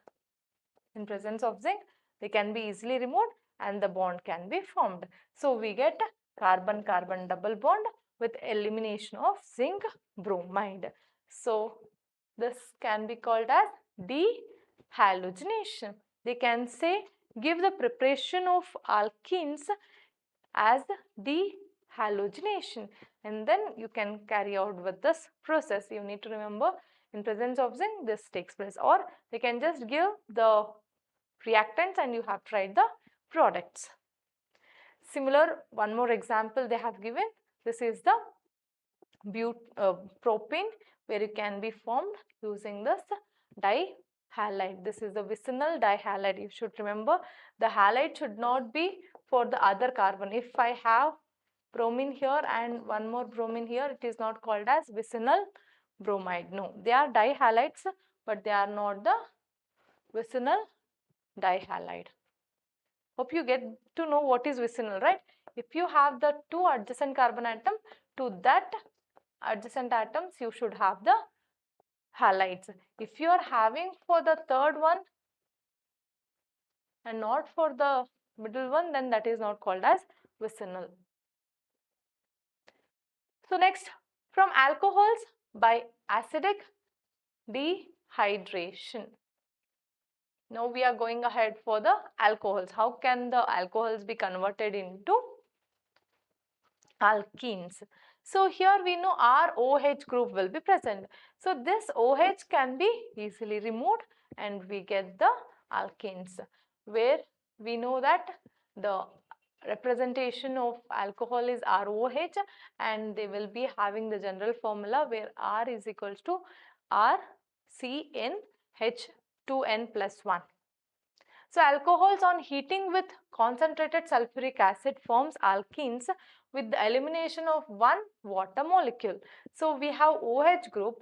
In presence of zinc, they can be easily removed and the bond can be formed. So we get carbon-carbon double bond with elimination of zinc bromide. So this can be called as dehalogenation. They can say give the preparation of alkenes as dehalogenation, and then you can carry out with this process. You need to remember, in presence of zinc this takes place, or they can just give the reactants and you have tried the products. Similar, one more example they have given. This is the propane, where it can be formed using this dihalide. This is the vicinal dihalide. You should remember, the halide should not be for the other carbon. If I have bromine here and one more bromine here, it is not called as vicinal bromide. No, they are dihalides, but they are not the vicinal dihalide. Hope you get to know what is vicinal, right? If you have the two adjacent carbon atom, to that adjacent atoms you should have the halides. If you are having for the third one and not for the middle one, then that is not called as vicinal. So next, from alcohols by acidic dehydration. Now we are going ahead for the alcohols. How can the alcohols be converted into alkenes? So here we know our OH group will be present. So this OH can be easily removed and we get the alkenes, where we know that the representation of alcohol is ROH and they will be having the general formula where R is equals to RCNH2N plus 1. So alcohols on heating with concentrated sulfuric acid forms alkenes with the elimination of one water molecule. So we have OH group.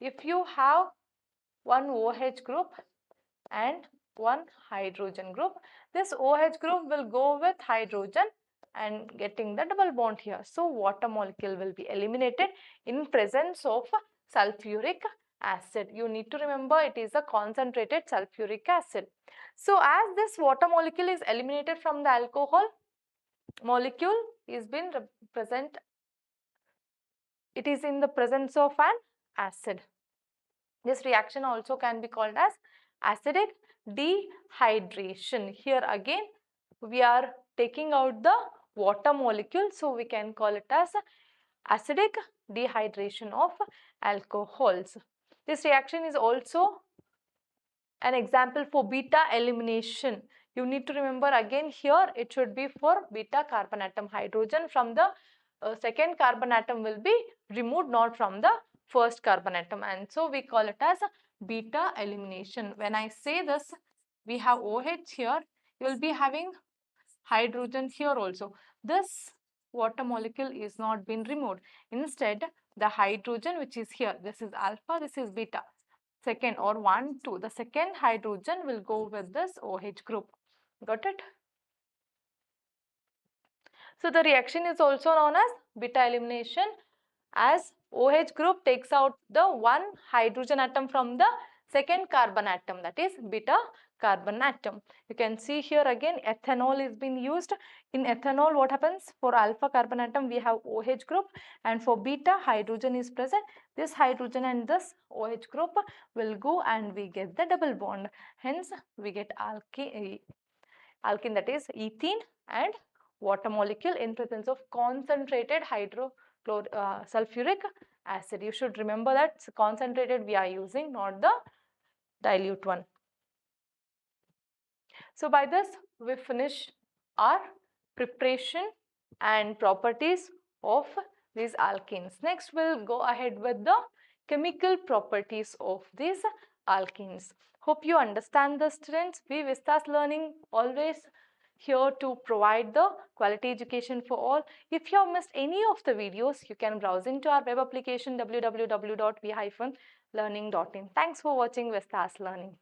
If you have one OH group and one hydrogen group, this OH group will go with hydrogen and getting the double bond here. So water molecule will be eliminated in presence of sulfuric acid. You need to remember, it is a concentrated sulfuric acid. So as this water molecule is eliminated from the alcohol, molecule is been present, it is in the presence of an acid. This reaction also can be called as acidic dehydration. Here again we are taking out the water molecule, so we can call it as acidic dehydration of alcohols. This reaction is also an example for beta elimination. You need to remember, again here it should be for beta carbon atom. Hydrogen from the second carbon atom will be removed, not from the first carbon atom, and so we call it as beta elimination. When I say this, we have OH here, you will be having hydrogen here also. This water molecule is not been removed. Instead, the hydrogen which is here, this is alpha, this is beta, second or 1, 2, the second hydrogen will go with this OH group. Got it? So the reaction is also known as beta elimination, as OH group takes out the one hydrogen atom from the second carbon atom, that is beta carbon atom. You can see here again ethanol is being used. In ethanol, what happens? For alpha carbon atom we have OH group, and for beta hydrogen is present. This hydrogen and this OH group will go and we get the double bond. Hence we get alkene, that is ethene, and water molecule in presence of concentrated sulfuric acid. You should remember that concentrated we are using, not the dilute one. So by this we finish our preparation and properties of these alkenes. Next we'll go ahead with the chemical properties of these alkenes. Hope you understand this, students. We Vistas Learning always here to provide the quality education for all. If you have missed any of the videos, you can browse into our web application www.v-learning.in. Thanks for watching Vistas Learning.